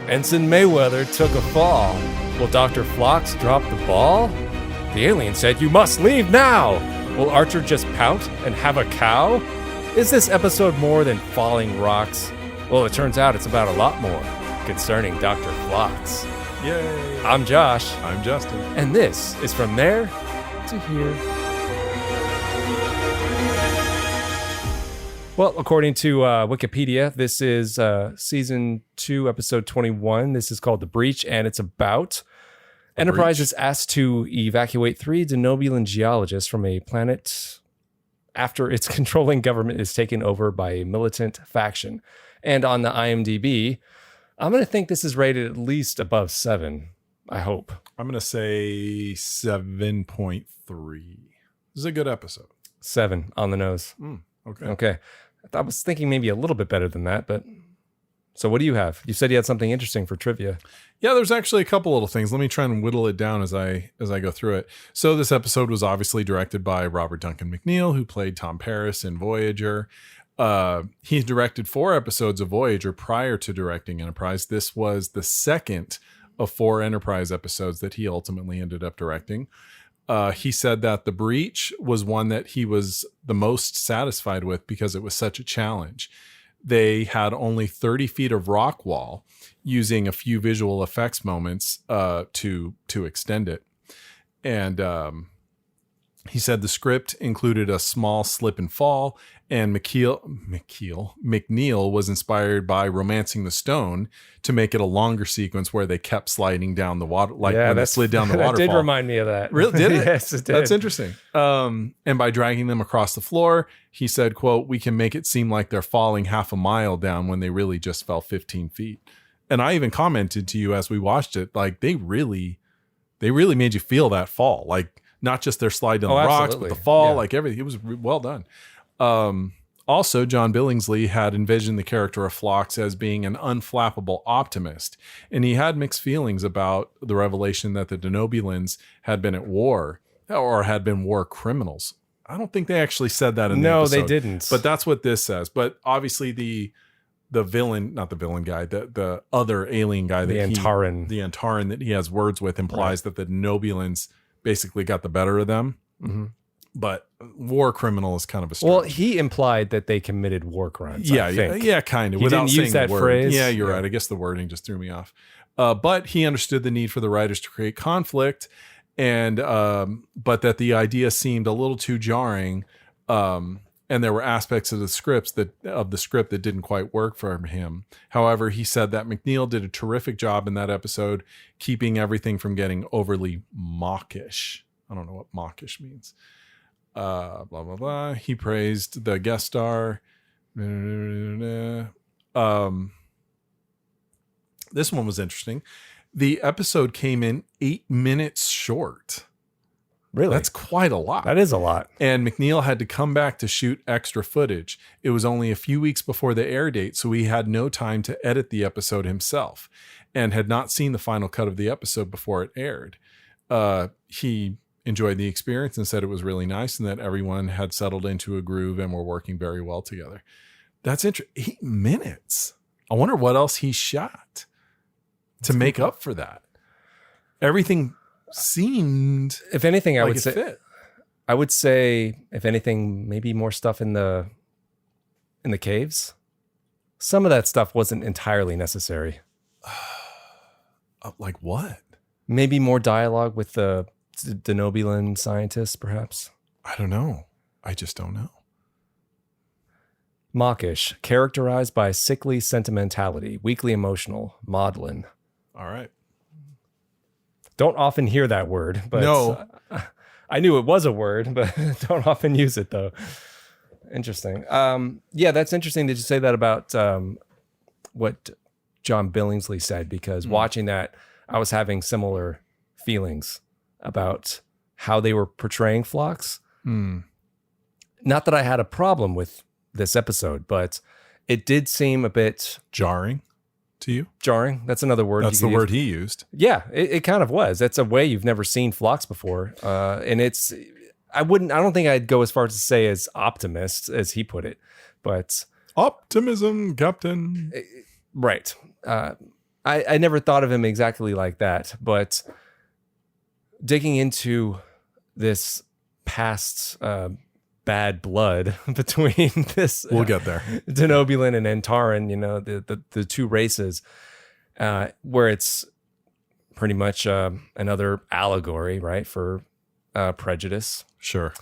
Ensign Mayweather took a fall. Will Dr. Phlox drop the ball? The alien said, "You must leave now!" Will Archer just pout and have a cow? Is this episode more than falling rocks? Well, it turns out it's about a lot more concerning Dr. Phlox. Yay! I'm Josh. I'm Justin. And this is From There to Here. Well, according to Wikipedia, this is Season 2, Episode 21. This is called The Breach, and it's about Enterprise is asked to evacuate 3 Denobulan geologists from a planet after its controlling government is taken over by a militant faction. And on the IMDb, I'm going to think this is rated at least above 7, I hope. I'm going to say 7.3. This is a good episode. 7 on the nose. Okay. I was thinking maybe a little bit better than that, but... So what do you have? You said you had something interesting for trivia. Yeah, there's actually a couple little things. Let me try and whittle it down as I go through it. So this episode was obviously directed by Robert Duncan McNeill, who played Tom Paris in Voyager. He directed 4 episodes of Voyager prior to directing Enterprise. This was the second of 4 Enterprise episodes that he ultimately ended up directing. He said that The Breach was one that he was the most satisfied with because it was such a challenge. They had only 30 feet of rock wall, using a few visual effects moments to extend it. And he said the script included a small slip and fall, and McNeill was inspired by Romancing the Stone to make it a longer sequence where they kept sliding down the water, like when they slid down the waterfall. That did remind me of that. Really? Did it? Yes, it did. That's interesting. And by dragging them across the floor, he said, quote, "We can make it seem like they're falling half a mile down when they really just fell 15 feet. And I even commented to you as we watched it, like they really made you feel that fall. Like not just their slide down the rocks, but the fall, like everything. It was well done. Also, John Billingsley had envisioned the character of Phlox as being an unflappable optimist, and he had mixed feelings about the revelation that the Denobulans had been at war or had been war criminals. I don't think they actually said that in the episode. No, they didn't. But that's what this says. But obviously the villain, not the villain guy, the other alien guy, the Antaran that he has words with implies that the Denobulans basically got the better of them. Mm-hmm. But war criminal is kind of a stretch. Well, he implied that they committed war crimes. Yeah, kind of. He didn't use that phrase. Yeah, you're right. I guess the wording just threw me off. But he understood the need for the writers to create conflict, and but that the idea seemed a little too jarring, and there were aspects of the script that didn't quite work for him. However, he said that McNeill did a terrific job in that episode, keeping everything from getting overly mawkish. I don't know what mawkish means. Blah, blah, blah. He praised the guest star. This one was interesting. The episode came in 8 minutes short. Really? That's quite a lot. That is a lot. And McNeill had to come back to shoot extra footage. It was only a few weeks before the air date, so he had no time to edit the episode himself and had not seen the final cut of the episode before it aired. He enjoyed the experience and said it was really nice and that everyone had settled into a groove and were working very well together. That's interesting. 8 minutes. I wonder what else he shot to make up for that. Everything seemed, if anything, I like would say fit. I would say, if anything, maybe more stuff in the caves. Some of that stuff wasn't entirely necessary. Like what? Maybe more dialogue with the Denobulan scientists, perhaps. I don't know. I just don't know. Mawkish, characterized by sickly sentimentality, weakly emotional, maudlin. All right. Don't often hear that word, but no. I knew it was a word, but don't often use it though. Interesting. Yeah, that's interesting that you say that about what John Billingsley said, because watching that, I was having similar feelings about how they were portraying Phlox. Not that I had a problem with this episode, but it did seem a bit jarring to you. Jarring. That's another word. That's the word he used. Yeah, it kind of was. That's a way you've never seen Phlox before. And I don't think I'd go as far as to say as optimist as he put it, but optimism, Captain. Right. I never thought of him exactly like that, but digging into this past bad blood between this We'll get there. Denobulan and Antaran, the two races, where it's pretty much another allegory, right, for prejudice. Sure.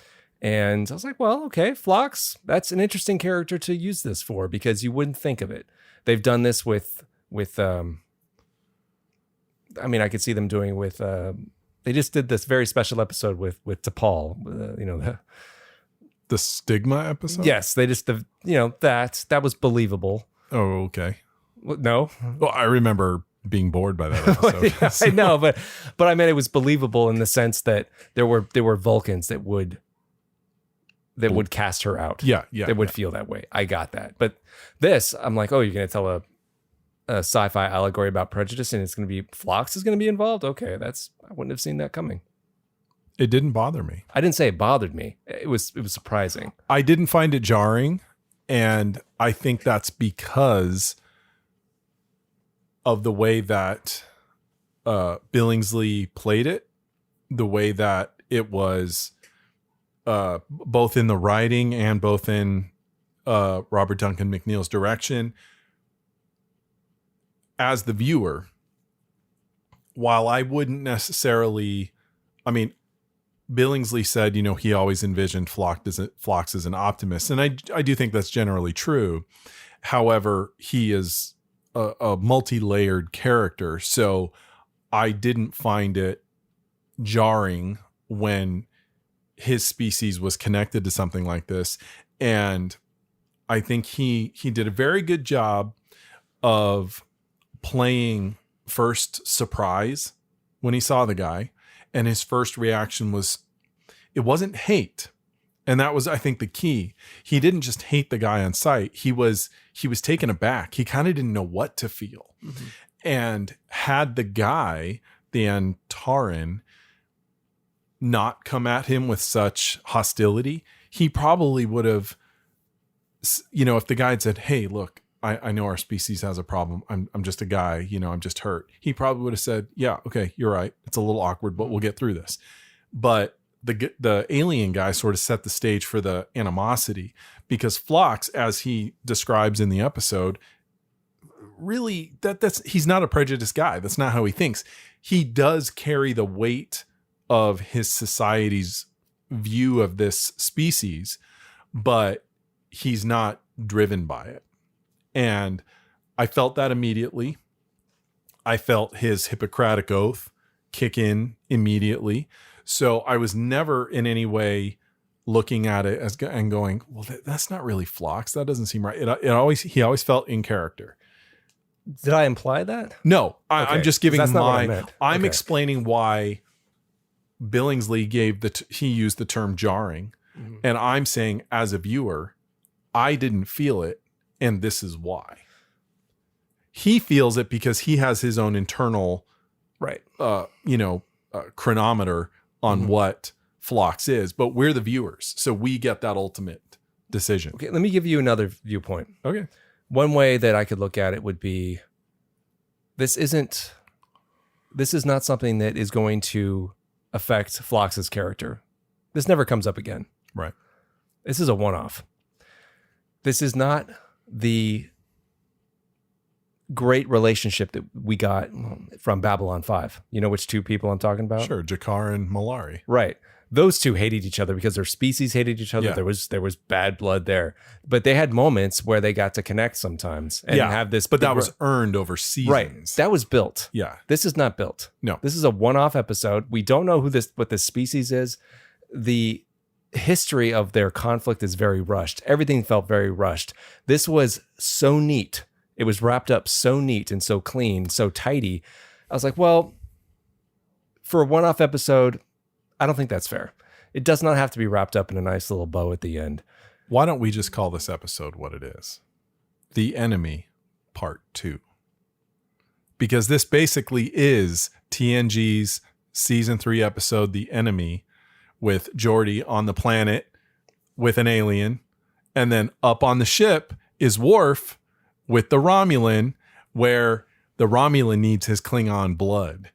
And I was like, well, okay, Phlox, that's an interesting character to use this for, because you wouldn't think of it. They've done this with I mean, I could see them doing with they just did this very special episode with T'Pol, The stigma episode? yes, they just that was believable. Oh, okay. No, Well, I remember being bored by that episode. yeah, I know, but I meant it was believable in the sense that there were Vulcans that would cast her out. Yeah. They would feel that way. I got that. But this, I'm like, oh, you're going to tell a sci-fi allegory about prejudice, and it's going to be Phlox is going to be involved? Okay, I wouldn't have seen that coming. It didn't bother me. I didn't say it bothered me. It was surprising. I didn't find it jarring, and I think that's because of the way that Billingsley played it, the way that it was both in the writing and both in Robert Duncan McNeil's direction. As the viewer, while I wouldn't necessarily, I mean, Billingsley said, he always envisioned Phlox as an optimist. And I do think that's generally true. However, he is a multi-layered character. So I didn't find it jarring when his species was connected to something like this. And I think he did a very good job of playing first surprise when he saw the guy, and his first reaction it wasn't hate. And that was, I think, the key. He didn't just hate the guy on sight. He was taken aback. He kind of didn't know what to feel. Mm-hmm. And had the guy, the Antaran, not come at him with such hostility, he probably would have, if the guy had said, hey, look, I know our species has a problem. I'm just a guy, I'm just hurt. He probably would have said, yeah, okay, you're right. It's a little awkward, but we'll get through this. But the alien guy sort of set the stage for the animosity, because Phlox, as he describes in the episode, really he's not a prejudiced guy. That's not how he thinks. He does carry the weight of his society's view of this species, but he's not driven by it. And I felt that immediately. I felt his Hippocratic oath kick in immediately. So I was never in any way looking at it and going, well, that's not really Phlox. That doesn't seem right. He always felt in character. Did I imply that? No, okay. I'm just giving I'm explaining why Billingsley he used the term jarring. Mm-hmm. And I'm saying, as a viewer, I didn't feel it. And this is why. He feels it because he has his own internal, right, chronometer on what Phlox is, but we're the viewers, so we get that ultimate decision. Okay, let me give you another viewpoint. Okay. One way that I could look at it would be, this is not something that is going to affect Phlox's character. This never comes up again. Right. This is a one-off. This is not the great relationship that we got from Babylon 5. You know which two people I'm talking about? Sure, Jakar and Malari. Right. Those two hated each other because their species hated each other. Yeah. There was bad blood there. But they had moments where they got to connect sometimes and have this. But that was earned over seasons. Right. That was built. Yeah. This is not built. No. This is a one-off episode. We don't know what this species is. The history of their conflict is very rushed. Everything felt very rushed. This was so neat. It was wrapped up so neat and so clean, so tidy. I was like, well, for a one-off episode, I don't think that's fair. It does not have to be wrapped up in a nice little bow at the end. Why don't we just call this episode what it is? The Enemy Part 2. Because this basically is TNG's season 3 episode, The Enemy, with Geordi on the planet with an alien. And then up on the ship is Worf with the Romulan, where The Romulan needs his Klingon blood.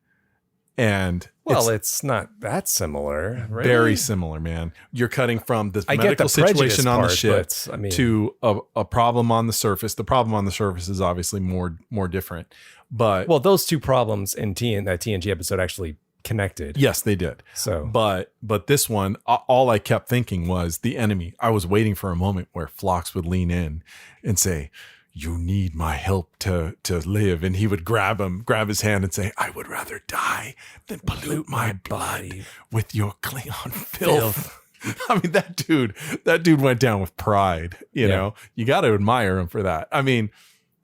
And well, it's not that similar. Right? Very similar, man. You're cutting from the I medical get the situation on the part, ship but, I mean, to a problem on the surface. The problem on the surface is obviously more different. But well, those two problems in that TNG episode actually connected. yes, they did. So, but this one, all I kept thinking was the enemy. I was waiting for a moment where Phlox would lean in and say, "You need my help to live," and he would grab his hand and say, "I would rather die than pollute my blood with your Klingon filth." I mean, that dude went down with pride. You know, you got to admire him for that. I mean,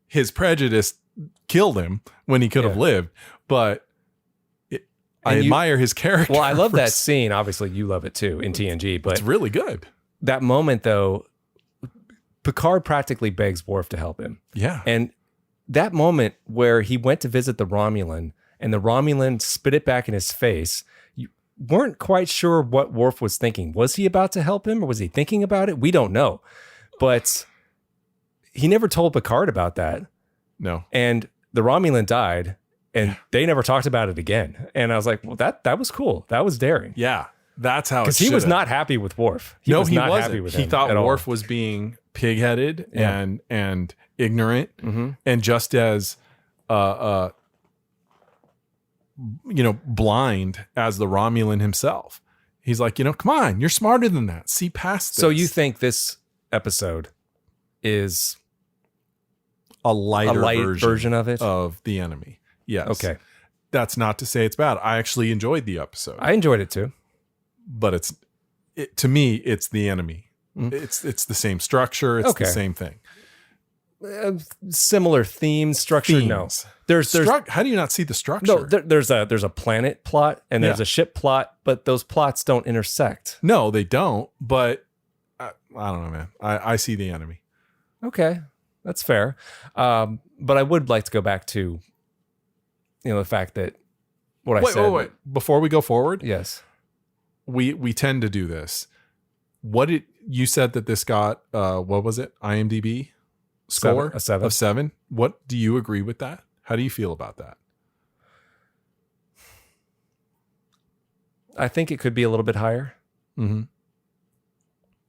his prejudice killed him when he could have lived, but I admire his character. Well, I love that scene. Obviously, you love it too in TNG, but it's really good. That moment, though, Picard practically begs Worf to help him. Yeah. And that moment where he went to visit the Romulan and the Romulan spit it back in his face, you weren't quite sure what Worf was thinking. Was he about to help him or was he thinking about it? We don't know. But he never told Picard about that. No. And the Romulan died and they never talked about it again. And I was like, well, that was cool. That was daring. Yeah. That's how it Because he was not happy with Worf. He wasn't. happy with him. He thought Worf was being pig-headed and ignorant, and just as blind as the Romulan himself. He's like, come on, you're smarter than that. See past this. So you think this episode is a light version of it? Of the enemy. Yes. Okay. That's not to say it's bad. I actually enjoyed the episode. I enjoyed it too. But to me, it's the enemy. It's the same structure. It's the same thing. Similar themes, structure. No, there's how do you not see the structure? No, there's a planet plot and there's a ship plot, but those plots don't intersect. No, they don't. But I don't know, man. I see the enemy. Okay, that's fair. But I would like to go back to, the fact that what I said. Wait. Before we go forward, yes, we tend to do this. You said that this got what was it? IMDb score a 7 of 7. What do you agree with that? How do you feel about that? I think it could be a little bit higher. Mm-hmm.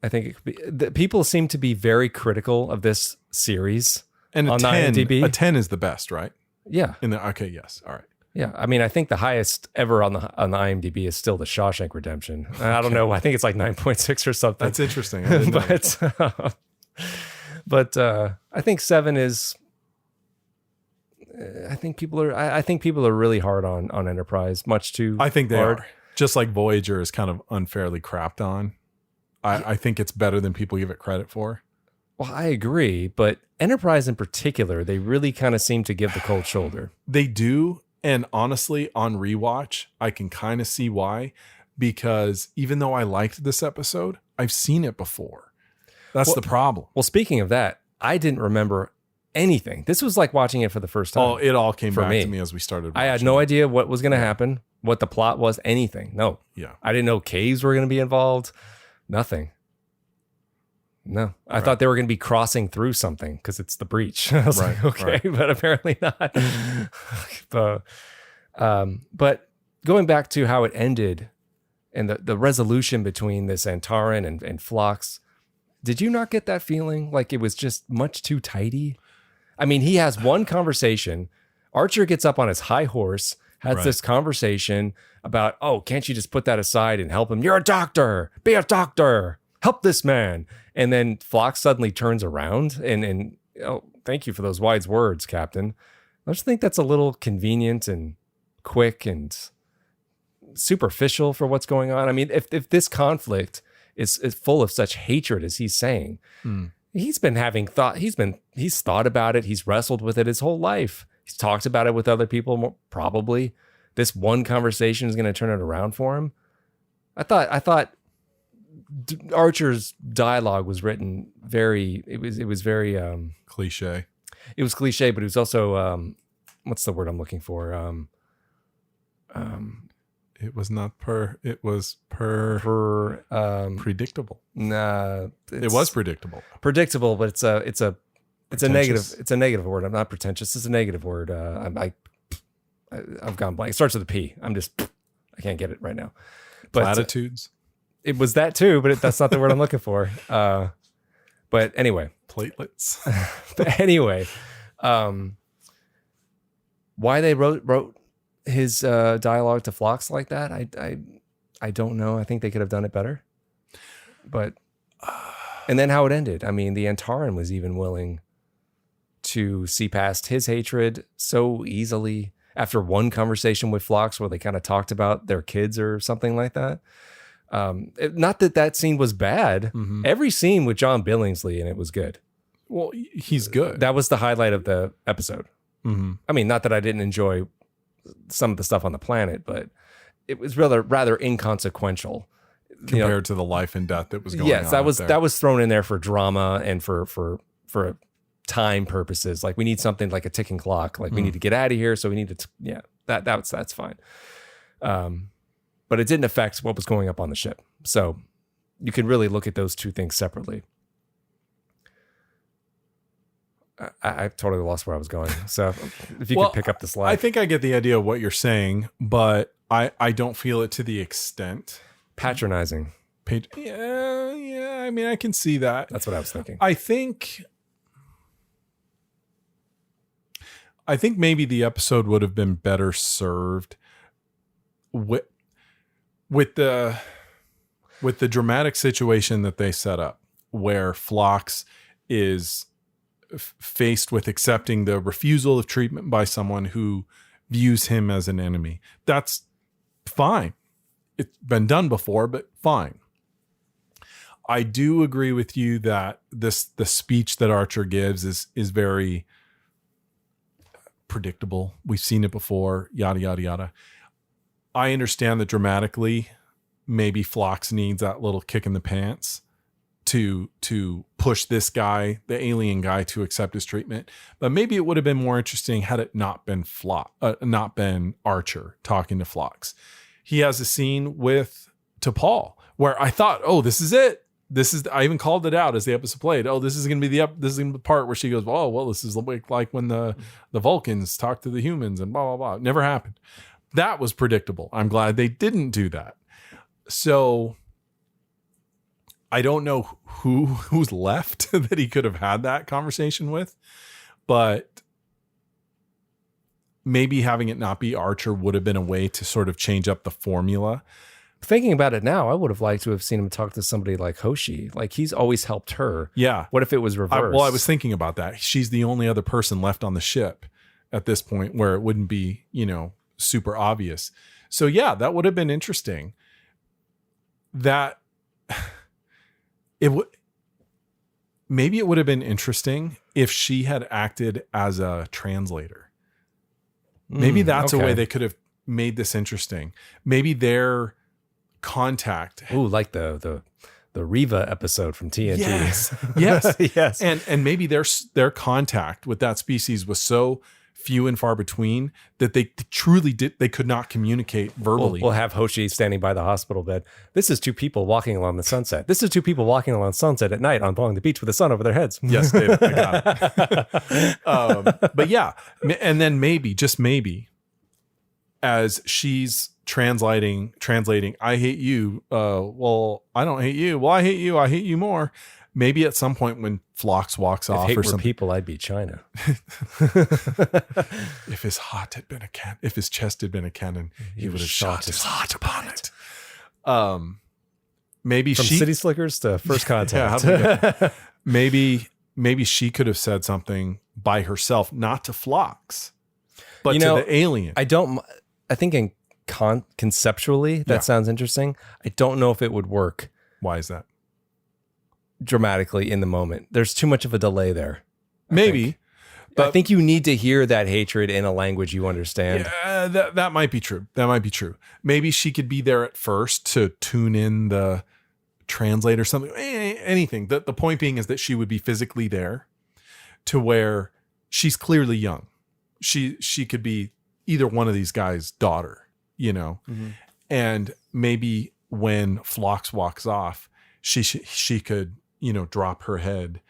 I think it could be. People seem to be very critical of this series. And on 10, IMDb. A 10 is the best, right? Yeah. Okay. Yes. All right. Yeah, I mean, I think the highest ever on the IMDb is still the Shawshank Redemption. I don't know. I think it's like 9.6 or something. That's interesting. I didn't know. But I think 7 is. I think people are really hard on Enterprise. Much too. I think they hard. are. Just like Voyager is kind of unfairly crapped on. I think it's better than people give it credit for. Well, I agree, but Enterprise in particular, they really kind of seem to give the cold shoulder. They do. And honestly, on rewatch, I can kind of see why, because even though I liked this episode, I've seen it before. That's the problem. Well, speaking of that, I didn't remember anything. This was like watching it for the first time. Oh, it all came back to me as we started watching. I had no idea what was going to happen, what the plot was, anything. No. Yeah. I didn't know caves were going to be involved. Nothing. No, I thought they were going to be crossing through something because it's the breach. I was like, okay, but apparently not. But going back to how it ended and the resolution between this Antaran and Phlox, did you not get that feeling like it was just much too tidy? I mean, he has one conversation. Archer gets up on his high horse, has this conversation about, oh, can't you just put that aside and help him? You're a doctor. Be a doctor. Help this man. And then Phlox suddenly turns around and oh, thank you for those wise words, Captain. I just think that's a little convenient and quick and superficial for what's going on. I mean, if this conflict is full of such hatred as he's saying, he's thought about it. He's wrestled with it his whole life. He's talked about it with other people, probably. This one conversation is going to turn it around for him. I thought Archer's dialogue was written very. It was very cliche. It was cliche, but it was also what's the word I'm looking for? It was not it was predictable. Nah, it was predictable. Predictable, but it's a It's a negative. It's a negative word. I'm not pretentious. It's a negative word. I've gone blank. It starts with a P. I can't get it right now. But platitudes. It was that too, but that's not the word I'm looking for. But anyway, platelets. But anyway, why they wrote his dialogue to Phlox like that, I don't know. I think they could have done it better. But and then how it ended. I mean, the Antaran was even willing to see past his hatred so easily after one conversation with Phlox where they kind of talked about their kids or something like that. Not that scene was bad. Mm-hmm. Every scene with John Billingsley and it was good. Well, he's good. That was the highlight of the episode. Mm-hmm. I mean, not that I didn't enjoy some of the stuff on the planet, but it was rather inconsequential compared to the life and death that was going on. Yes, that was thrown in there for drama and for time purposes. Like we need something like a ticking clock. Like we need to get out of here, so we need to. That's fine. But it didn't affect what was going up on the ship. So you can really look at those two things separately. I totally lost where I was going. So if you could pick up the slide. I think I get the idea of what you're saying, but I don't feel it to the extent. Patronizing. Yeah. I mean, I can see that. That's what I was thinking. I think maybe the episode would have been better served with the dramatic situation that they set up, where Phlox is faced with accepting the refusal of treatment by someone who views him as an enemy. That's fine. It's been done before, but fine. I do agree with you that the speech that Archer gives is very predictable. We've seen it before, yada, yada, yada. I understand that dramatically, maybe Phlox needs that little kick in the pants to push this guy, the alien guy, to accept his treatment. But maybe it would have been more interesting had it not been Archer talking to Phlox. He has a scene with T'Pol where I thought, oh, this is it. I even called it out as the episode played. Oh, this is going to be the part where she goes, oh, well, this is like when the Vulcans talk to the humans and blah, blah, blah. It never happened. That was predictable. I'm glad they didn't do that. So I don't know who's left that he could have had that conversation with, but maybe having it not be Archer would have been a way to sort of change up the formula. Thinking about it now, I would have liked to have seen him talk to somebody like Hoshi. Like he's always helped her. Yeah. What if it was reversed? I was thinking about that. She's the only other person left on the ship at this point where it wouldn't be, super obvious. So yeah, that would have been interesting. That maybe it would have been interesting if she had acted as a translator. Maybe that's a way they could have made this interesting. Maybe their contact. Ooh, like the Riva episode from TNT. Yes. Yes. And maybe their contact with that species was so few and far between that they truly they could not communicate verbally. We'll have Hoshi standing by the hospital bed. This is two people walking along the sunset. This is two people walking along sunset at night along the beach with the sun over their heads. Yes, David, I got it. But yeah, and then maybe, just maybe, as she's translating, I hate you. Well, I don't hate you. Well, I hate you. I hate you more. Maybe at some point when Phlox walks off, or something. People, I'd be China. If his heart had been if his chest had been a cannon, he would have shot his heart upon it. Maybe from City Slickers to First Contact. Yeah, maybe she could have said something by herself, not to Phlox, but to the alien. I think conceptually that sounds interesting. I don't know if it would work. Why is that? Dramatically in the moment. There's too much of a delay there. But I think you need to hear that hatred in a language you understand. Yeah, that might be true. Maybe she could be there at first to tune in the translate or something. Anything. The point being is that she would be physically there to where she's clearly young. She could be either one of these guys' daughter, Mm-hmm. And maybe when Phlox walks off, she could, drop her head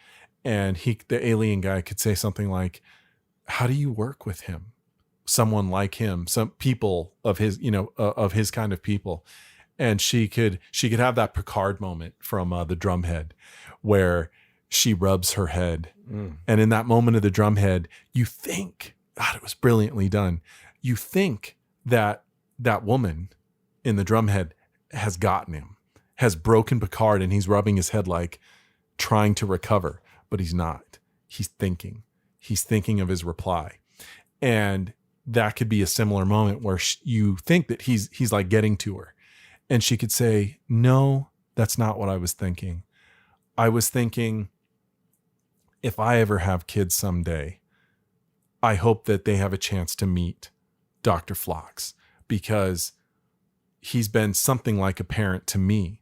And the alien guy could say something like, how do you work with him? Someone like him, some people of his, of his kind of people. And she could have that Picard moment from the drumhead where she rubs her head. And in that moment of the drumhead, you think, God, it was brilliantly done. You think that woman in the drumhead has gotten him, has broken Picard, and he's rubbing his head like trying to recover, but he's not. He's thinking of his reply. And that could be a similar moment where you think that he's like getting to her, and she could say, no, that's not what I was thinking. I was thinking, if I ever have kids someday, I hope that they have a chance to meet Dr. Phlox, because he's been something like a parent to me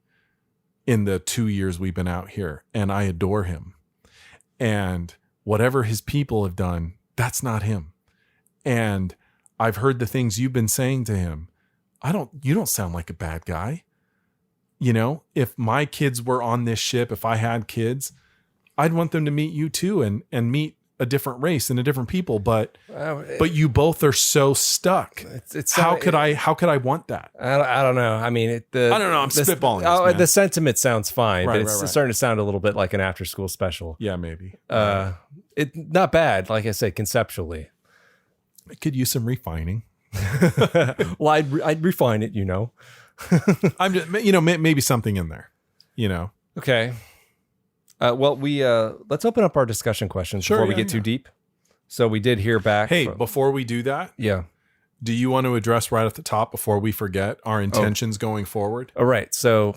in the 2 years we've been out here, and I adore him. And whatever his people have done, that's not him. And I've heard the things you've been saying to him. You don't sound like a bad guy. If my kids were on this ship, if I had kids, I'd want them to meet you too, and meet a different race and a different people. But you both are so stuck. How could I want that? I don't know. I mean, I don't know. I'm spitballing this, the sentiment sounds fine, but it's right. starting to sound a little bit like an after school special. Yeah, maybe. It not bad. Like I said, conceptually, it could use some refining. Well, I'd refine it, I'm just, maybe something in there, Okay. Well, let's open up our discussion questions before we get too deep. So we did hear back. Hey, before we do that, do you want to address right at the top before we forget our intentions going forward? All right. So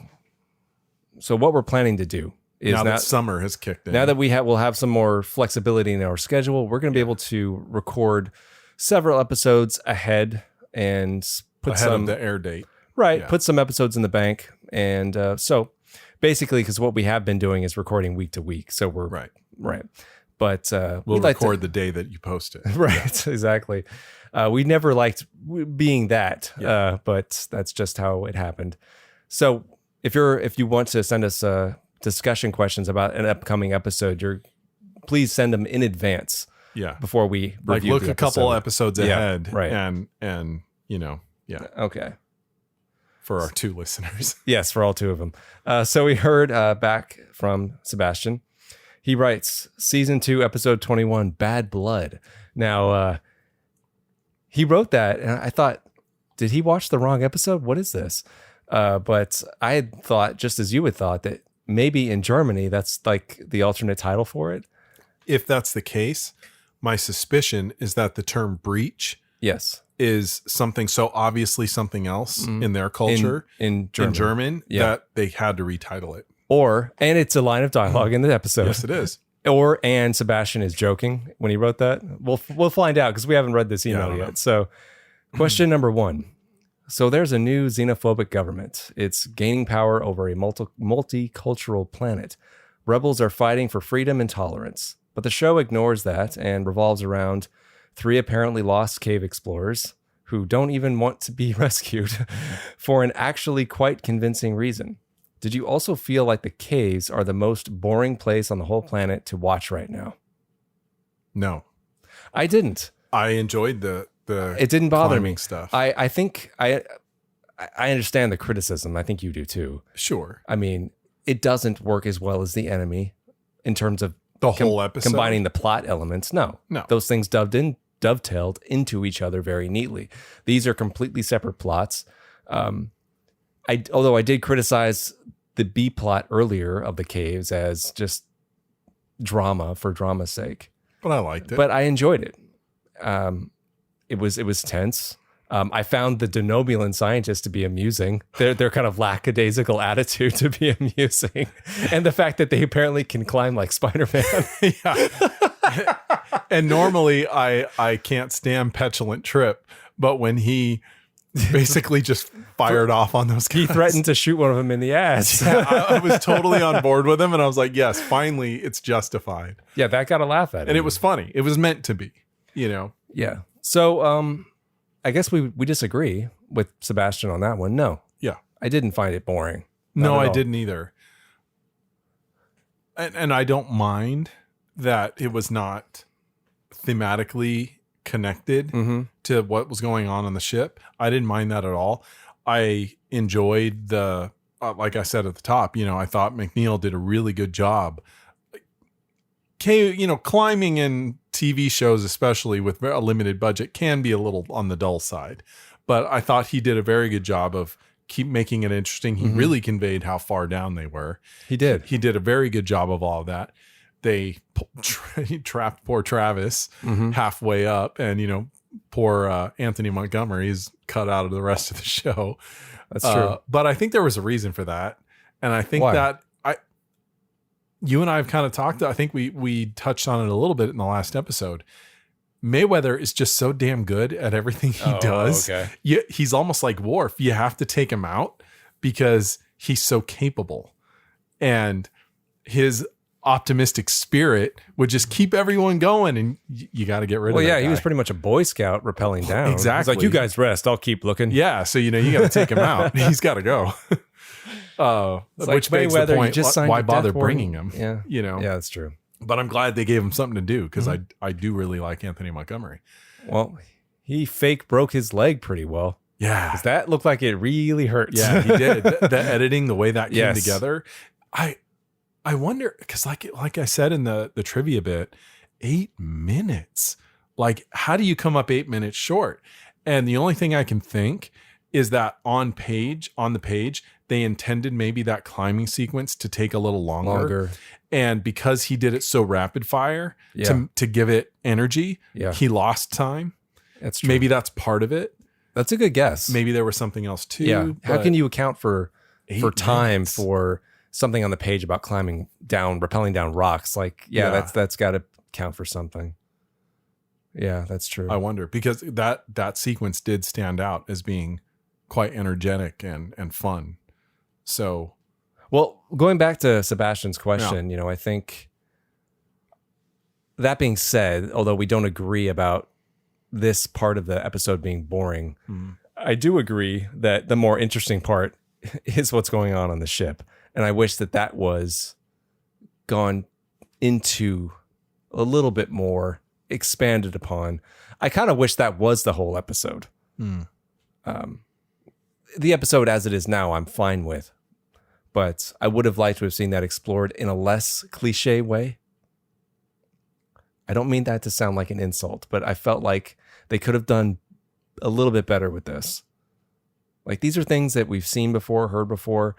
what we're planning to do is now that summer has kicked in. Now that we'll have some more flexibility in our schedule, we're going to be able to record several episodes ahead and put ahead of the air date. Right. Yeah. Put some episodes in the bank. And so basically, because what we have been doing is recording week to week. So we're right. But we'll record the day that you post it. Right. Yeah. Exactly. We never liked being that, but that's just how it happened. So if you want to send us discussion questions about an upcoming episode, please send them in advance. Yeah. Before we review look a couple episodes ahead. Right. And Okay. For our 2 listeners. Yes, for all 2 of them. So we heard back from Sebastian. He writes, Season 2, Episode 21, Bad Blood. Now, he wrote that, and I thought, did he watch the wrong episode? What is this? But I had thought, just as you had thought, that maybe in Germany, that's like the alternate title for it. If that's the case, my suspicion is that the term breach is something so obviously something else in their culture, in German that they had to retitle it. And it's a line of dialogue in the episode. Yes, it is. And Sebastian is joking when he wrote that. We'll find out because we haven't read this email yet. So question number 1. So there's a new xenophobic government. It's gaining power over a multicultural planet. Rebels are fighting for freedom and tolerance. But the show ignores that and revolves around 3 apparently lost cave explorers who don't even want to be rescued for an actually quite convincing reason. Did you also feel like the caves are the most boring place on the whole planet to watch right now? No. I didn't. I enjoyed the it didn't bother me stuff. I think I understand the criticism. I think you do too. Sure. I mean, it doesn't work as well as The Enemy in terms of the whole episode combining the plot elements. No. Those things dovetailed into each other very neatly. These are completely separate plots. Although I did criticize the B plot earlier of the caves as just drama for drama's sake. But I liked it. But I enjoyed it. It was tense. I found the Denobulan scientists to be amusing. Their kind of lackadaisical attitude to be amusing. And the fact that they apparently can climb like Spider-Man. Yeah. And normally I can't stand Petulant Trip, but when he basically just fired off on those guys. He threatened to shoot one of them in the ass. Yeah, I was totally on board with him, and I was like, yes, finally it's justified. Yeah, that got a laugh at it. And it was funny. It was meant to be, Yeah. So I guess we disagree with Sebastian on that one. No. Yeah. I didn't find it boring. No, I didn't either. And I don't mind that it was not thematically connected to what was going on the ship. I didn't mind that at all. I enjoyed the, like I said at the top, I thought McNeil did a really good job. Climbing in TV shows, especially with a limited budget, can be a little on the dull side. But I thought he did a very good job of keep making it interesting. He really conveyed how far down they were. He did. He did a very good job of all of that. They trapped poor Travis halfway up, and poor Anthony Montgomery is cut out of the rest of the show. That's true. But I think there was a reason for that, and I think Why? that you and I have kind of talked. I think we touched on it a little bit in the last episode. Mayweather is just so damn good at everything he does. Okay. He's almost like Worf. You have to take him out because he's so capable, and his optimistic spirit would just keep everyone going, and you got to get rid of that Well, yeah, he guy. was pretty much a Boy Scout rappelling down. Exactly. He's like, you guys rest. I'll keep looking. Yeah, so you got to take him out. He's got to go. Which begs the point, why bother bringing him? Yeah. Yeah, that's true. But I'm glad they gave him something to do, because I do really like Anthony Montgomery. Well, he fake broke his leg pretty well. Yeah. Because that looked like it really hurts. Yeah, he did. The editing, the way that came Yes. together. I wonder, because like I said in the trivia bit, 8 minutes. Like, how do you come up 8 minutes short? And the only thing I can think is that on the page, they intended maybe that climbing sequence to take a little longer. And because he did it so rapid fire to give it energy, he lost time. That's true. Maybe that's part of it. That's a good guess. Maybe there was something else too. Yeah. How can you account for time minutes. for something on the page about rappelling down rocks? Like, that's got to count for something. Yeah, that's true. I wonder, because that sequence did stand out as being quite energetic and fun. So, well, going back to Sebastian's question, I think that being said, although we don't agree about this part of the episode being boring, I do agree that the more interesting part is what's going on the ship. And I wish that was gone into a little bit more, expanded upon. I kind of wish that was the whole episode. The episode as it is now, I'm fine with. But I would have liked to have seen that explored in a less cliche way. I don't mean that to sound like an insult, but I felt like they could have done a little bit better with this. Like, these are things that we've seen before, heard before.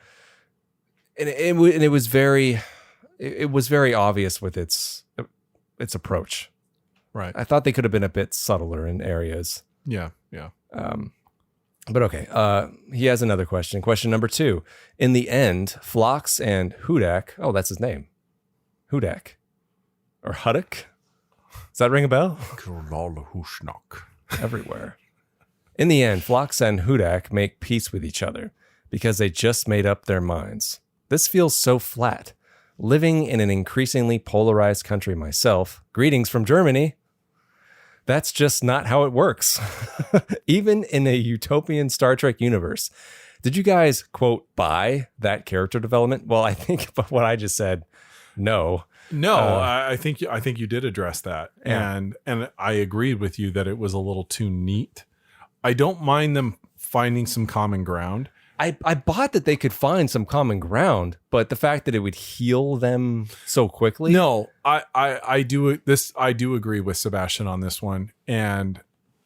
And it was very obvious with its approach. right. I thought they could have been a bit subtler in areas. Yeah. But okay, he has another question. Question number 2. In the end, Phlox and Hudak, that's his name, Hudak, or Huddock? Does that ring a bell? Everywhere. In the end, Phlox and Hudak make peace with each other because they just made up their minds. This feels so flat. Living in an increasingly polarized country myself, greetings from Germany, that's just not how it works. Even in a utopian Star Trek universe. Did you guys, quote, buy that character development? Well, I think what I just said, no. No, I think you did address that. Yeah. And I agreed with you that it was a little too neat. I don't mind them finding some common ground. I bought that they could find some common ground, but the fact that it would heal them so quickly. No, I do agree with Sebastian on this one. And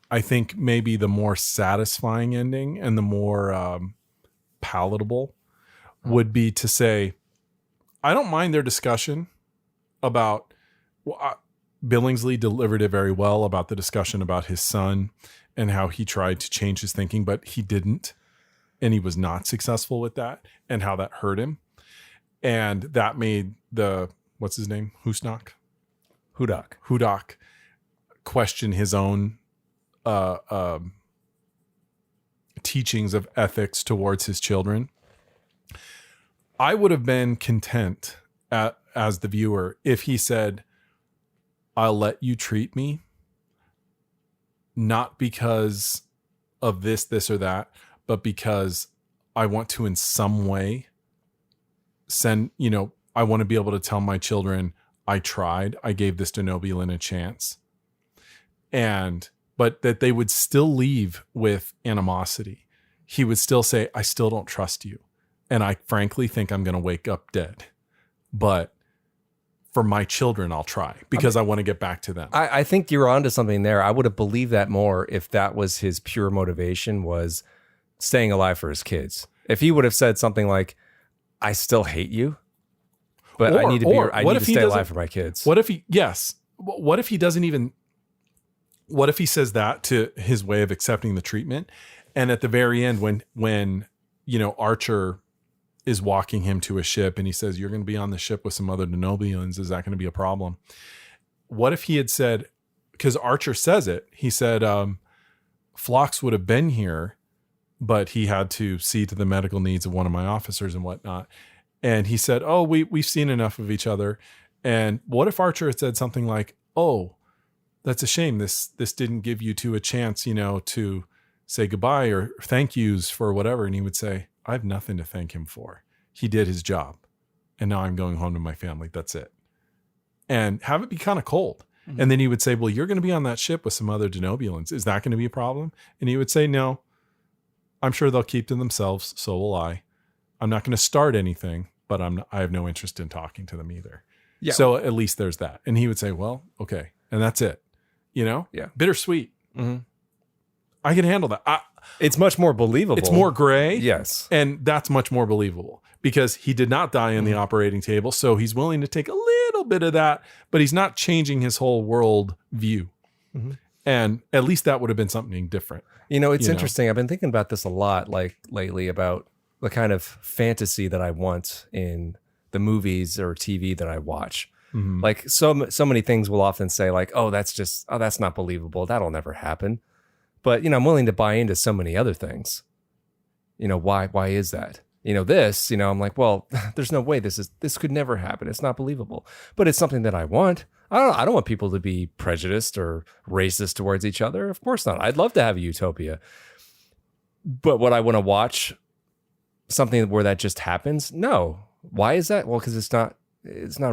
I think maybe the more satisfying ending and the more palatable would be to say, I don't mind their discussion about, Billingsley delivered it very well about the discussion about his son and how he tried to change his thinking, but he didn't. And he was not successful with that, and how that hurt him. And that made what's his name? Hudak question his own teachings of ethics towards his children. I would have been content as the viewer if he said, I'll let you treat me, not because of this or that, but because I want to in some way I want to be able to tell my children, I tried. I gave this Denobulan a chance. But that they would still leave with animosity. He would still say, I still don't trust you. And I frankly think I'm going to wake up dead. But for my children, I'll try because I want to get back to them. I think you're onto something there. I would have believed that more if that was his pure motivation, was staying alive for his kids. If he would have said something like, I still hate you, but I need to stay alive for my kids. What if he doesn't even, what if he says that to his way of accepting the treatment? And at the very end, when Archer is walking him to a ship and he says, you're going to be on the ship with some other Denobulans. Is that going to be a problem? What if he had said, because Archer says it, he said, Phlox would have been here, but he had to see to the medical needs of one of my officers and whatnot. And he said, oh, we've seen enough of each other. And what if Archer had said something like, oh, that's a shame. This didn't give you two a chance, to say goodbye or thank yous for whatever. And he would say, I have nothing to thank him for. He did his job. And now I'm going home to my family. That's it. And have it be kind of cold. Mm-hmm. And then he would say, well, you're going to be on that ship with some other Denobulans. Is that going to be a problem? And he would say, no, I'm sure they'll keep to themselves. So will I. I'm not going to start anything, but I have no interest in talking to them either. Yeah. So at least there's that. And he would say, well, okay. And that's it. Yeah. Bittersweet. Mm-hmm. I can handle that. It's much more believable. It's more gray. Yes. And that's much more believable because he did not die on the operating table. So he's willing to take a little bit of that, but he's not changing his whole world view. Mm-hmm. And at least that would have been something different. It's interesting. I've been thinking about this a lot lately about the kind of fantasy that I want in the movies or TV that I watch. Mm-hmm. Like so many things will often say like, that's not believable. That'll never happen. But, I'm willing to buy into so many other things. Why is that? I'm like, well, there's no way this could never happen. It's not believable, but it's something that I want. I don't want people to be prejudiced or racist towards each other. Of course not. I'd love to have a utopia. But would I want to watch something where that just happens? No. Why is that? Well, because it's not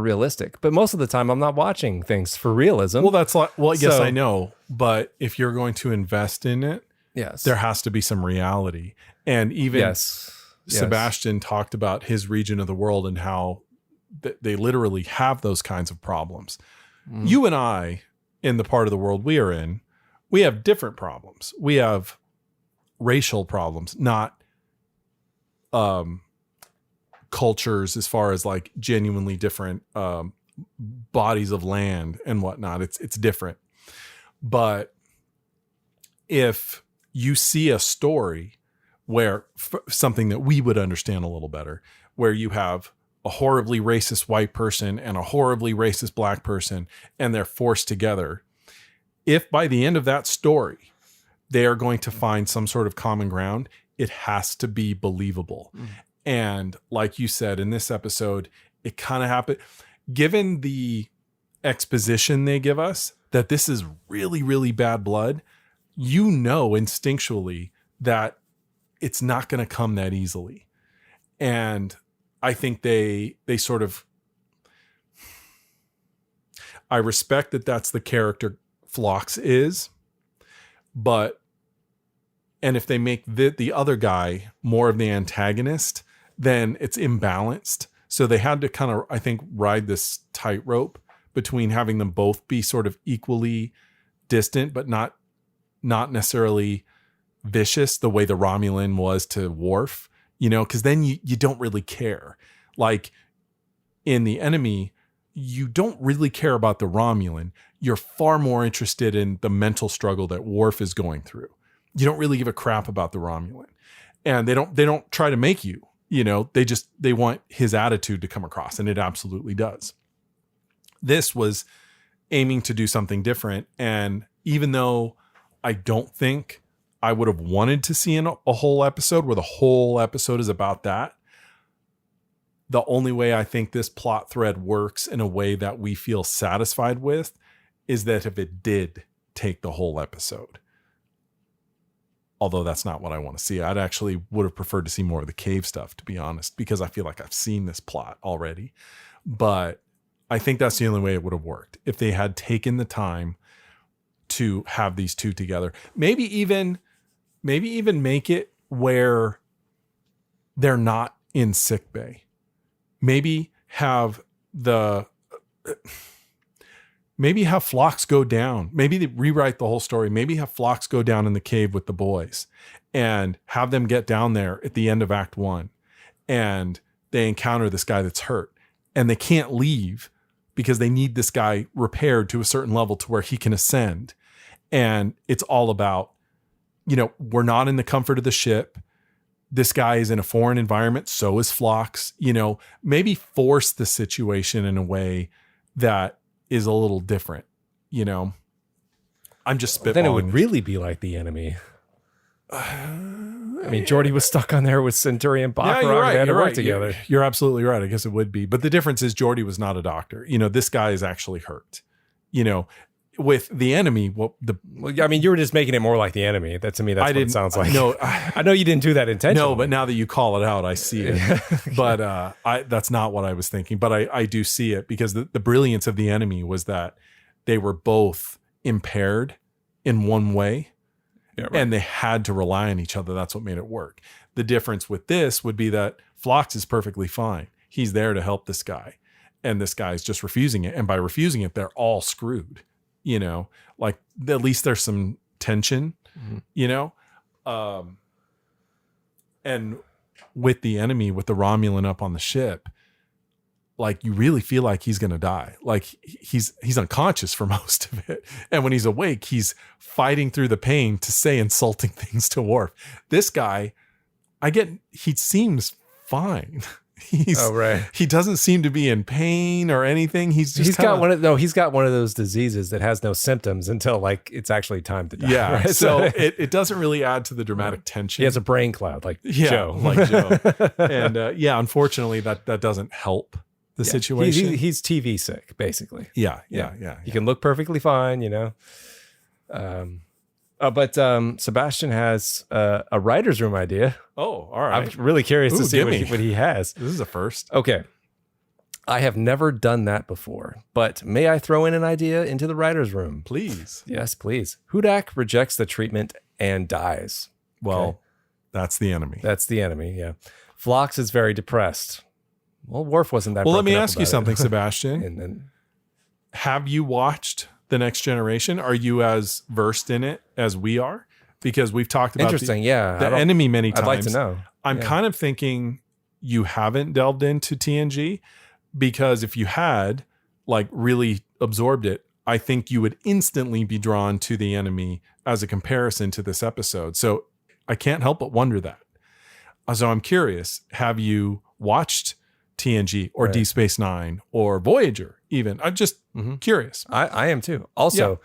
realistic. But most of the time I'm not watching things for realism. Well, yes, I know. But if you're going to invest in it, yes, there has to be some reality. And even Sebastian talked about his region of the world and how they literally have those kinds of problems. Mm. You and I, in the part of the world we are in, we have different problems. We have racial problems, not cultures as far as like genuinely different bodies of land and whatnot. It's different. But if you see a story where something that we would understand a little better, where you have a horribly racist white person and a horribly racist black person, and they're forced together, if by the end of that story, they are going to find some sort of common ground, it has to be believable. Mm. And like you said, in this episode, it kind of happened. Given the exposition they give us that this is really, really bad blood, instinctually that it's not going to come that easily. And I think they sort of, I respect that that's the character Phlox is, and if they make the other guy more of the antagonist, then it's imbalanced. So they had to kind of, I think, ride this tightrope between having them both be sort of equally distant, but not necessarily vicious the way the Romulan was to Worf, because then you don't really care. Like in The Enemy, you don't really care about the Romulan. You're far more interested in the mental struggle that Worf is going through. You don't really give a crap about the Romulan, and they don't try to make you, they want his attitude to come across, and it absolutely does. This was aiming to do something different. And even though I don't think I would have wanted to see a whole episode where the whole episode is about that, the only way I think this plot thread works in a way that we feel satisfied with is that if it did take the whole episode. Although that's not what I want to see. I'd actually would have preferred to see more of the cave stuff, to be honest, because I feel like I've seen this plot already. But I think that's the only way it would have worked if they had taken the time to have these two together. Maybe even make it where they're not in sick bay. Maybe have Phlox go down. Maybe they rewrite the whole story. Maybe have Phlox go down in the cave with the boys and have them get down there at the end of Act 1. And they encounter this guy that's hurt and they can't leave because they need this guy repaired to a certain level to where he can ascend. And it's all about, we're not in the comfort of the ship. This guy is in a foreign environment. So is Phlox, maybe force the situation in a way that is a little different, I'm just spitballing. Then it would really be like The Enemy. I mean, Geordi was stuck on there with Centurion Baccarat. Yeah, you're right. They had to You're work right. together. You're absolutely right. I guess it would be. But the difference is Geordi was not a doctor. This guy is actually hurt. With The Enemy, Well, I mean, you were just making it more like The Enemy. That to me, that's what it sounds like. No, I know you didn't do that intentionally. No, but now that you call it out, I see it. But that's not what I was thinking. But I do see it because the brilliance of The Enemy was that they were both impaired in one way. Yeah, right. And they had to rely on each other. That's what made it work. The difference with this would be that Phlox is perfectly fine. He's there to help this guy. And this guy's just refusing it. And by refusing it, they're all screwed. Like at least there's some tension, and with The Enemy, with the Romulan up on the ship, like you really feel like he's going to die. Like he's unconscious for most of it. And when he's awake, he's fighting through the pain to say insulting things to Worf. This guy, he seems fine. He doesn't seem to be in pain or anything. He's got one of those diseases that has no symptoms until like it's actually time to die. Yeah. Right? So it doesn't really add to the dramatic tension. He has a brain cloud like Joe. And unfortunately that doesn't help the situation. He's TV sick, basically. Yeah. He can look perfectly fine, But Sebastian has a writer's room idea. Oh, all right. I'm really curious to see what he has. This is a first. Okay. I have never done that before, but may I throw in an idea into the writer's room? Please. Yes, please. Hudak rejects the treatment and dies. Well, that's The Enemy. That's The Enemy, yeah. Phlox is very depressed. Well, Worf wasn't that. Well, let me ask you something, Sebastian. and have you watched The Next Generation? Are you as versed in it as we are? Because we've talked about the Enemy many times. I'd like to know. I'm kind of thinking you haven't delved into TNG, because if you had like really absorbed it, I think you would instantly be drawn to The Enemy as a comparison to this episode. So I can't help but wonder that. So I'm curious, have you watched TNG or Deep Space Nine or Voyager even? I'm just curious. I am too. Also,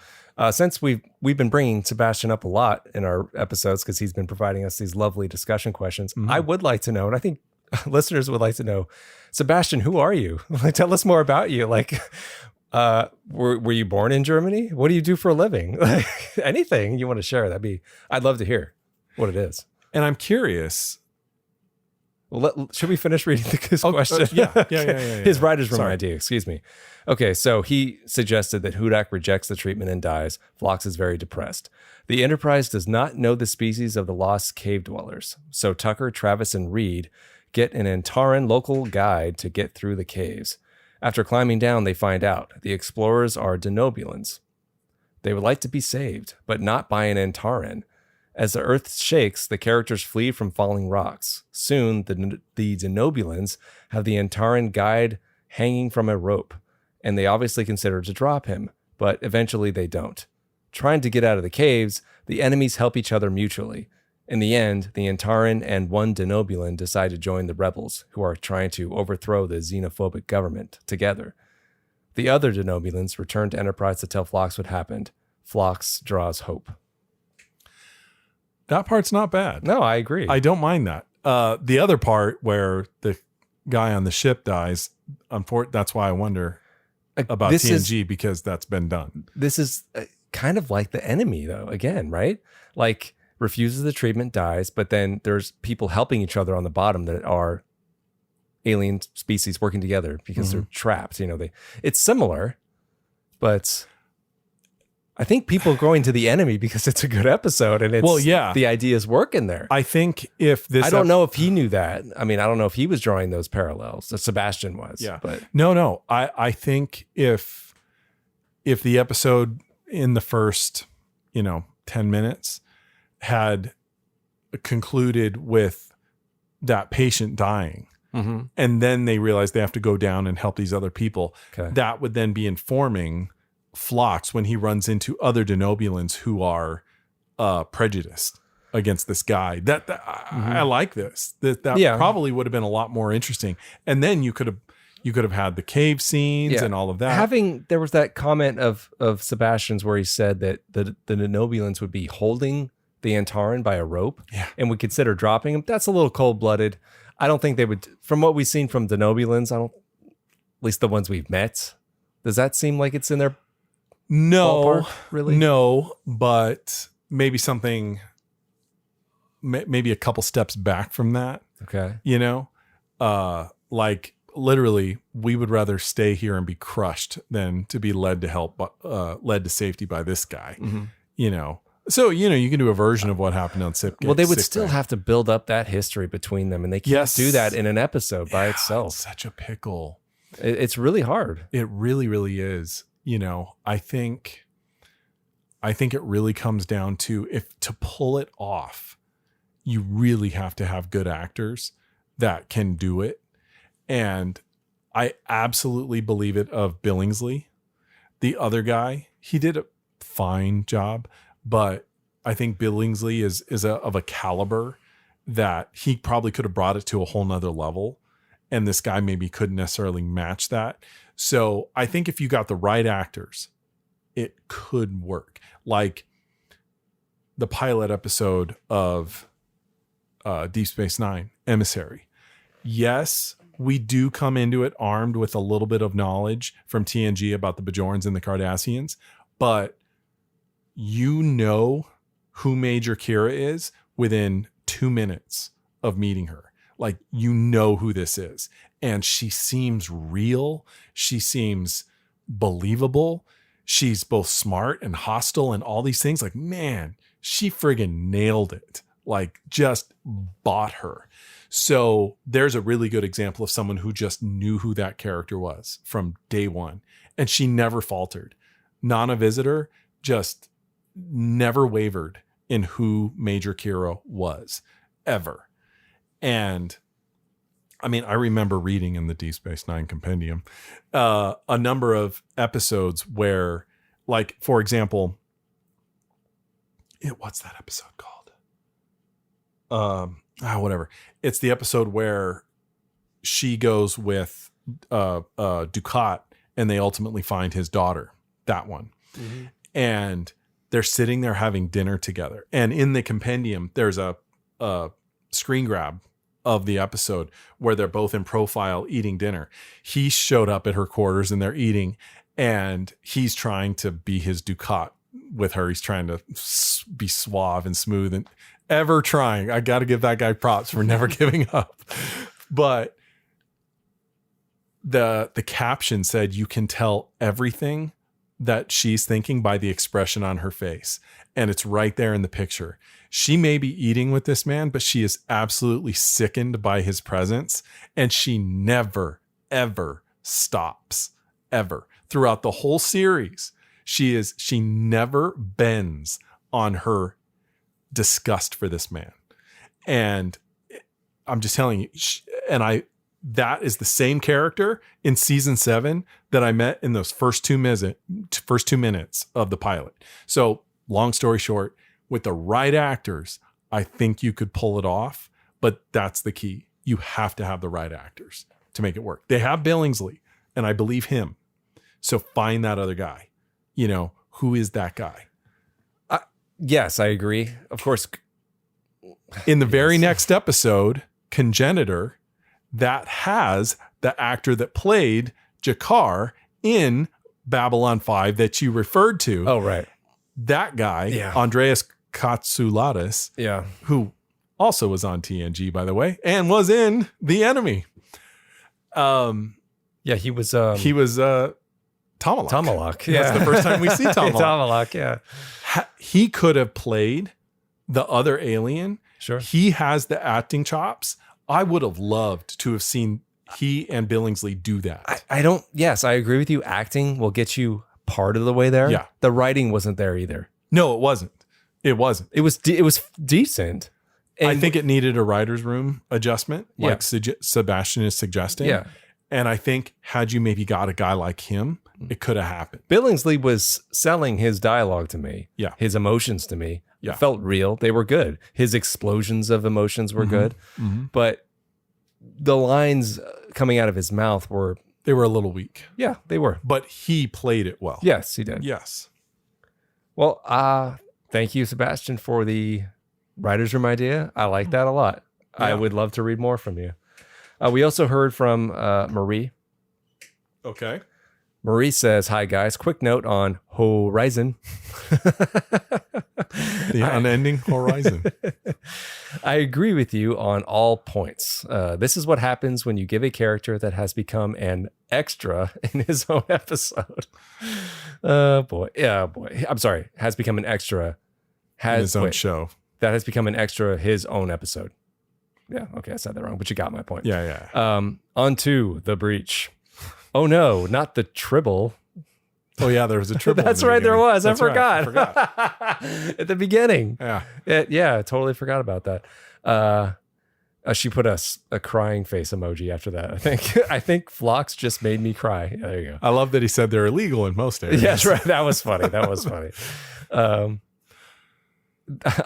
since we've been bringing Sebastian up a lot in our episodes because he's been providing us these lovely discussion questions, I would like to know, and I think listeners would like to know, Sebastian, who are you? Tell us more about you. Like, were you born in Germany? What do you do for a living? Anything you want to share, I'd love to hear what it is. And I'm curious. Well, should we finish reading this question? Yeah. His writer's room idea, excuse me. Okay, so he suggested that Hudak rejects the treatment and dies. Phlox is very depressed. The Enterprise does not know the species of the lost cave dwellers, so Tucker, Travis, and Reed get an Antaran local guide to get through the caves. After climbing down, they find out the explorers are Denobulans. They would like to be saved, but not by an Antaran. As the earth shakes, the characters flee from falling rocks. Soon, the Denobulans have the Antaran guide hanging from a rope, and they obviously consider to drop him, but eventually they don't. Trying to get out of the caves, the enemies help each other mutually. In the end, the Antaran and one Denobulan decide to join the rebels, who are trying to overthrow the xenophobic government, together. The other Denobulans return to Enterprise to tell Phlox what happened. Phlox draws hope. That part's not bad. No, I agree. I don't mind that. The other part where the guy on the ship dies, that's why I wonder about TNG, because that's been done. This is kind of like The Enemy, though, again, right? Like, refuses the treatment, dies, but then there's people helping each other on the bottom that are alien species working together because they're trapped. It's similar, but I think people are going to the enemy because it's a good episode and it's the ideas working there. I think if this, I don't know if he knew that. I mean, I don't know if he was drawing those parallels that Sebastian was. Yeah, but no. I think if the episode in the first 10 minutes had concluded with that patient dying, and then they realize they have to go down and help these other people, that would then be informing Phlox when he runs into other Denobulans who are prejudiced against this guy. I like this. That probably would have been a lot more interesting. And then you could have had the cave scenes and all of that. There was that comment of Sebastian's where he said that the Denobulans would be holding the Antaran by a rope and would consider dropping him. That's a little cold-blooded. I don't think they would, from what we've seen from Denobulans, at least the ones we've met, does that seem like it's in their ballpark, really? No, but maybe something, maybe a couple steps back from that. Okay. Like literally, we would rather stay here and be crushed than to be led to safety by this guy. So, you can do a version of what happened on Sick. Well, they would still have to build up that history between them, and they can't do that in an episode by itself. It's such a pickle. It's really hard. It really, really is. I think it really comes down to, if to pull it off, you really have to have good actors that can do it. And I absolutely believe it of Billingsley. The other guy, he did a fine job, but I think Billingsley is of a caliber that he probably could have brought it to a whole nother level. And this guy maybe couldn't necessarily match that. So I think if you got the right actors, it could work. Like the pilot episode of Deep Space Nine, Emissary. Yes, we do come into it armed with a little bit of knowledge from TNG about the Bajorans and the Cardassians, but who Major Kira is within 2 minutes of meeting her. Like, who this is. And she seems real. She seems believable. She's both smart and hostile and all these things. Like, man, she friggin' nailed it. Like, just bought her. So there's a really good example of someone who just knew who that character was from day one. And she never faltered. Nana Visitor just never wavered in who Major Kira was, ever. And I mean, I remember reading in the Deep Space Nine compendium a number of episodes where, like, for example, what's that episode called? Whatever. It's the episode where she goes with Ducat and they ultimately find his daughter. That one. Mm-hmm. And they're sitting there having dinner together. And in the compendium, there's a screen grab of the episode where they're both in profile eating dinner. He showed up at her quarters and they're eating, and he's trying to be his Ducat with her. He's trying to be suave and smooth and ever trying. I got to give that guy props for never giving up. But the caption said, you can tell everything that she's thinking by the expression on her face. And it's right there in the picture. She may be eating with this man, but she is absolutely sickened by his presence. And she never, ever stops, ever. Throughout the whole series, she never bends on her disgust for this man. And I'm just telling you, that is the same character in season 7 that I met in those first 2 minutes of the pilot. So long story short, with the right actors, I think you could pull it off, but that's the key. You have to have the right actors to make it work. They have Billingsley, and I believe him. So find that other guy. Who is that guy? Yes, I agree. Of course. In the very next episode, Congenitor, that has the actor that played Jakar in Babylon 5 that you referred to. Oh, right. That guy, Andreas Katsoulatis, who also was on TNG, by the way, and was in The Enemy. Yeah, he was Tomalak. Tomalak. Yeah. That's the first time we see Tomalak. Tomalak, yeah. He could have played the other alien. Sure. He has the acting chops. I would have loved to have seen he and Billingsley do that. Yes, I agree with you. Acting will get you part of the way there. Yeah. The writing wasn't there either. No, it wasn't. It wasn't. It was decent. And I think it needed a writer's room adjustment, like Yeah. Sebastian is suggesting. Yeah. And I think had you maybe got a guy like him, it could have happened. Billingsley was selling his dialogue to me. Yeah. His emotions to me. Yeah. It felt real. They were good. His explosions of emotions were good. Mm-hmm. But the lines coming out of his mouth were... They were a little weak. Yeah, they were. But he played it well. Yes, he did. Yes. Well, thank you, Sebastian, for the writer's room idea. I like that a lot. Yeah. I would love to read more from you. We also heard from Marie. Okay. Marie says, "Hi, guys. Quick note on Horizon." The unending horizon. I agree with you on all points. This is what happens when you give a character that has become an extra in his own episode. Boy. Yeah, boy. I'm sorry. Has become an extra. In his own show. That has become an extra his own episode. Yeah, okay, I said that wrong, but you got my point. Yeah. On to The Breach. Oh no, not the Tribble. Oh yeah, there was a triple. That's right, there was. That's I right, forgot. At the beginning. Yeah. Yeah, I totally forgot about that. She put a crying face emoji after that. I think Phlox just made me cry. Yeah, there you go. I love that he said they're illegal in most areas. Yes, right. That was funny.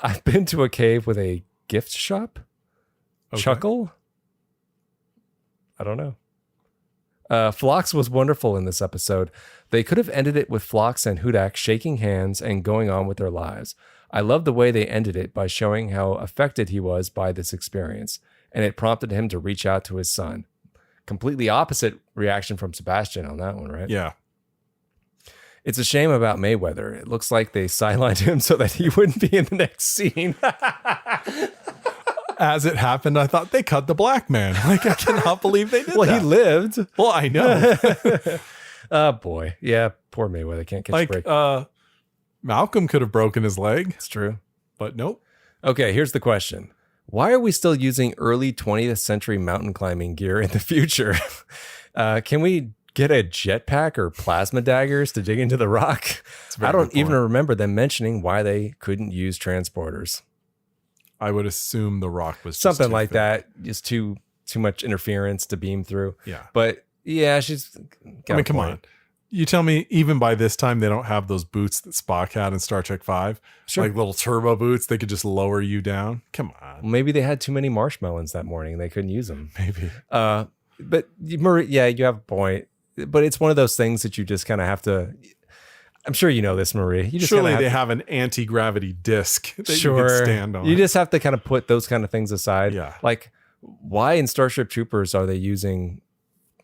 I've been to a cave with a gift shop. Okay. Chuckle? I don't know. Phlox was wonderful in this episode. They could have ended it with Phlox and Hudak shaking hands and going on with their lives. I love the way they ended it by showing how affected he was by this experience, and it prompted him to reach out to his son. Completely opposite reaction from Sebastian on that one, right? Yeah. It's a shame about Mayweather. It looks like they sidelined him so that he wouldn't be in the next scene. As it happened, I thought they cut the black man. Like, I cannot believe they did Well, that. he lived. Well, I know. Oh, boy. Yeah, poor Mayweather. Can't catch a break. Malcolm could have broken his leg, It's true. but nope. Okay, here's the question. Why are we still using early 20th century mountain climbing gear in the future? Can we get a jetpack or plasma daggers to dig into the rock? I don't even remember them mentioning why they couldn't use transporters. I would assume the rock was just Something too like thick. that. Just too much interference to beam through. Yeah. But yeah, she's got I mean, a come point. on. You tell me, even by this time, they don't have those boots that Spock had in Star Trek V? Sure. Like little turbo boots. They could just lower you down. Come on. Maybe they had too many marshmallows that morning and they couldn't use them. Maybe. But Marie, yeah, you have a point. But it's one of those things that you just kind of have to. I'm sure you know this, Marie. You just Surely kinda they have an anti-gravity disc that sure. you can stand on. You just have to kind of put those kind of things aside. Yeah. Like, why in Starship Troopers are they using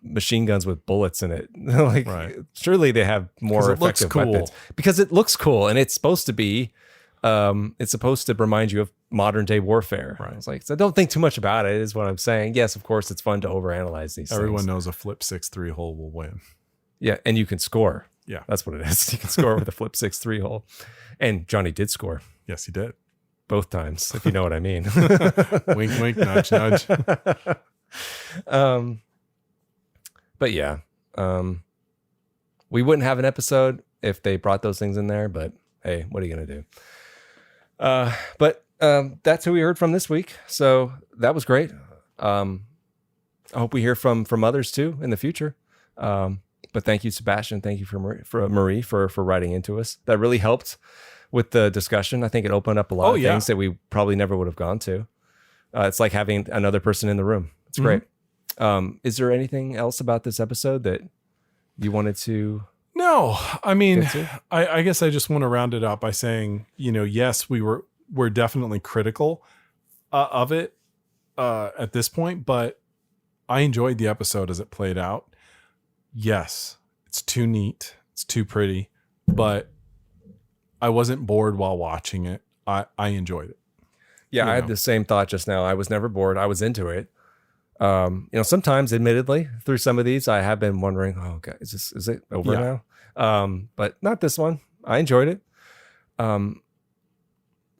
machine guns with bullets in it? Like, Right. surely they have more it looks effective cool. weapons. Because it looks cool, and it's supposed to be. It's supposed to remind you of modern day warfare. Right. It's like, so don't think too much about it, is what I'm saying. Yes, of course, it's fun to overanalyze these Everyone things. knows a flip 6-3 hole will win. Yeah, and you can score. Yeah. That's what it is. You can score with a flip 6-3 hole. And Johnny did score Yes, he did. both times, if you know what I mean. Wink, wink, nudge, nudge. But yeah, we wouldn't have an episode if they brought those things in there, but hey, what are you going to do? But that's who we heard from this week. So that was great. I hope we hear from others too in the future. But thank you, Sebastian. Thank you for Marie for writing into us. That really helped with the discussion. I think it opened up a lot of things that we probably never would have gone to. It's like having another person in the room. It's great. Is there anything else about this episode that you wanted to? No, I mean, Get to? I guess I just want to round it up by saying, yes, we're definitely critical of it at this point, but I enjoyed the episode as it played out. Yes, it's too neat. It's too pretty, but I wasn't bored while watching it. I enjoyed it. Yeah, I had the same thought just now. I was never bored. I was into it. Sometimes, admittedly, through some of these, I have been wondering, oh, God, is it over now? But not this one. I enjoyed it.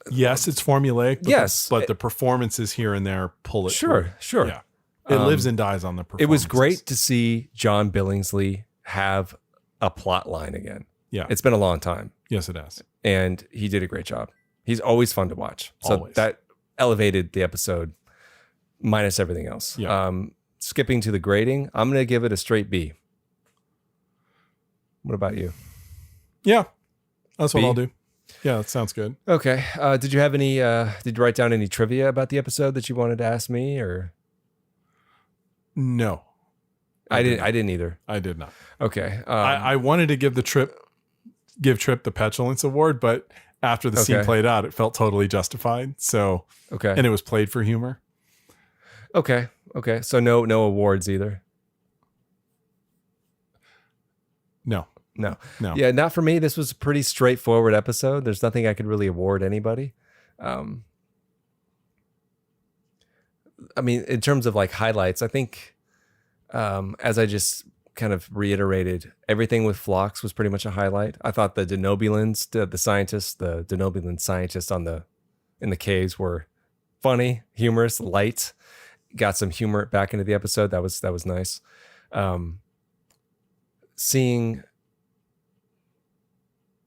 Yes, it's formulaic. But yes, but the performances here and there pull it. Sure. Yeah, it lives and dies on the performance. It was great to see John Billingsley have a plot line again. Yeah, it's been a long time. Yes, it has, and he did a great job. He's always fun to watch. So always. That elevated the episode, minus everything else. Yeah. Skipping to the grading, I'm going to give it a straight B. What about you? Yeah, that's what B? I'll do. Yeah, that sounds good. Okay. Did you have any? Did you write down any trivia about the episode that you wanted to ask me, or no? I didn't either. I did not. Okay. I wanted to give Trip the petulance award, but after the scene played out, it felt totally justified. So and it was played for humor. Okay. So no awards either. No. Yeah, not for me. This was a pretty straightforward episode. There's nothing I could really award anybody. I mean, in terms of like highlights, I think, as I just kind of reiterated, everything with Phlox was pretty much a highlight. I thought the Denobulans, the Denobulan scientists in the caves were funny, humorous, light. Got some humor back into the episode. That was nice. Seeing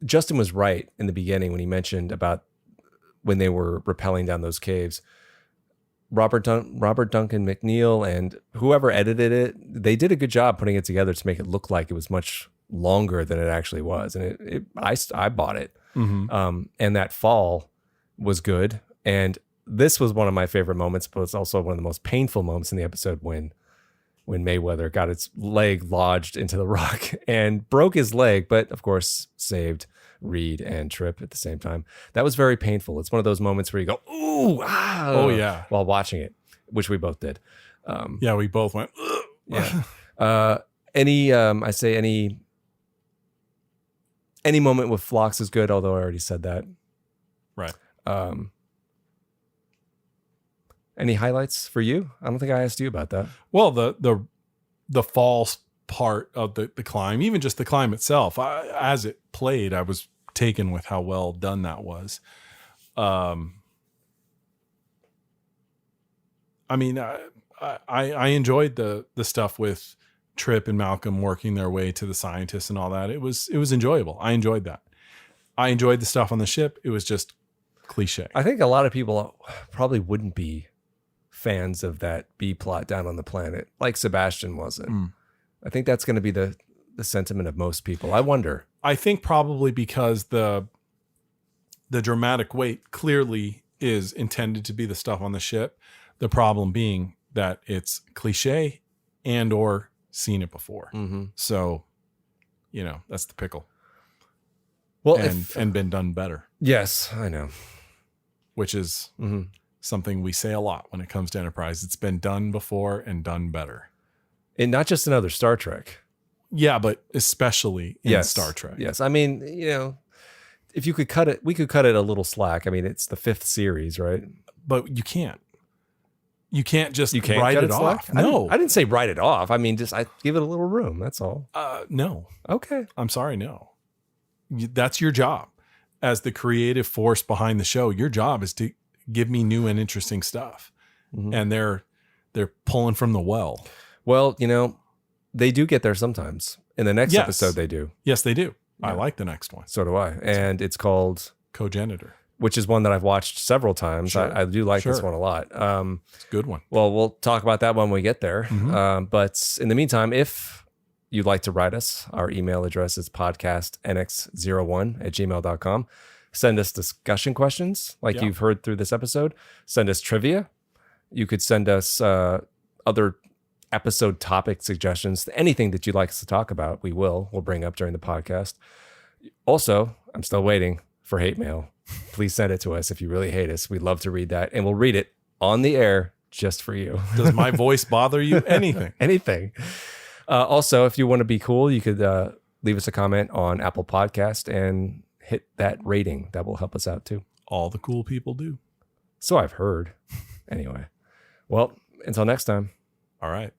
Justin was right in the beginning when he mentioned about when they were rappelling down those caves. Robert Duncan McNeil and whoever edited it, they did a good job putting it together to make it look like it was much longer than it actually was. And I bought it. Mm-hmm. And that fall was good. And this was one of my favorite moments, but it's also one of the most painful moments in the episode when Mayweather got its leg lodged into the rock and broke his leg, but of course saved Reed and Trip at the same time. That was very painful. It's one of those moments where you go, ooh, ah, oh yeah, while watching it, which we both did. Yeah, we both went, yeah. Any moment with Phlox is good, although I already said that. Right. Any highlights for you? I don't think I asked you about that. Well, the false part of the climb, even just the climb itself, as it played, I was taken with how well done that was. I mean, I enjoyed the stuff with Trip and Malcolm working their way to the scientists and all that. It was enjoyable. I enjoyed that. I enjoyed the stuff on the ship. It was just cliche. I think a lot of people probably wouldn't be fans of that B plot down on the planet like Sebastian wasn't. I think that's going to be the sentiment of most people. I wonder. I think probably because the dramatic weight clearly is intended to be the stuff on the ship. The problem being that it's cliche and or seen it before. Mm-hmm. So, that's the pickle. Well, and been done better. Yes, I know. Which is something we say a lot when it comes to Enterprise. It's been done before and done better. And not just another Star Trek. Yeah, but especially in Star Trek. Yes. I mean, if you could cut it, we could cut it a little slack. I mean, it's the 5th series, right? But you can't. You can't just can't write it off. Slack? No. I didn't say write it off. I mean, I give it a little room. That's all. No. Okay. I'm sorry. No. That's your job. As the creative force behind the show, your job is to give me new and interesting stuff. Mm-hmm. And they're pulling from the well. Well, they do get there sometimes. In the next episode, they do. Yes, they do. Yeah. I like the next one. So do I. And it's called Cogenitor, which is one that I've watched several times. Sure. I do like this one a lot. It's a good one. Well, we'll talk about that when we get there. Mm-hmm. But in the meantime, if you'd like to write us, our email address is podcastnx01@gmail.com. Send us discussion questions like you've heard through this episode. Send us trivia. You could send us other episode topic suggestions, anything that you'd like us to talk about. We'll bring up during the podcast. Also, I'm still waiting for hate mail. Please send it to us if you really hate us. We'd love to read that, and we'll read it on the air just for you. Does my voice bother you? Anything. Anything. Also, if you want to be cool, you could leave us a comment on Apple Podcast and hit that rating. That will help us out too. All the cool people do. So I've heard. Anyway, well, until next time. All right.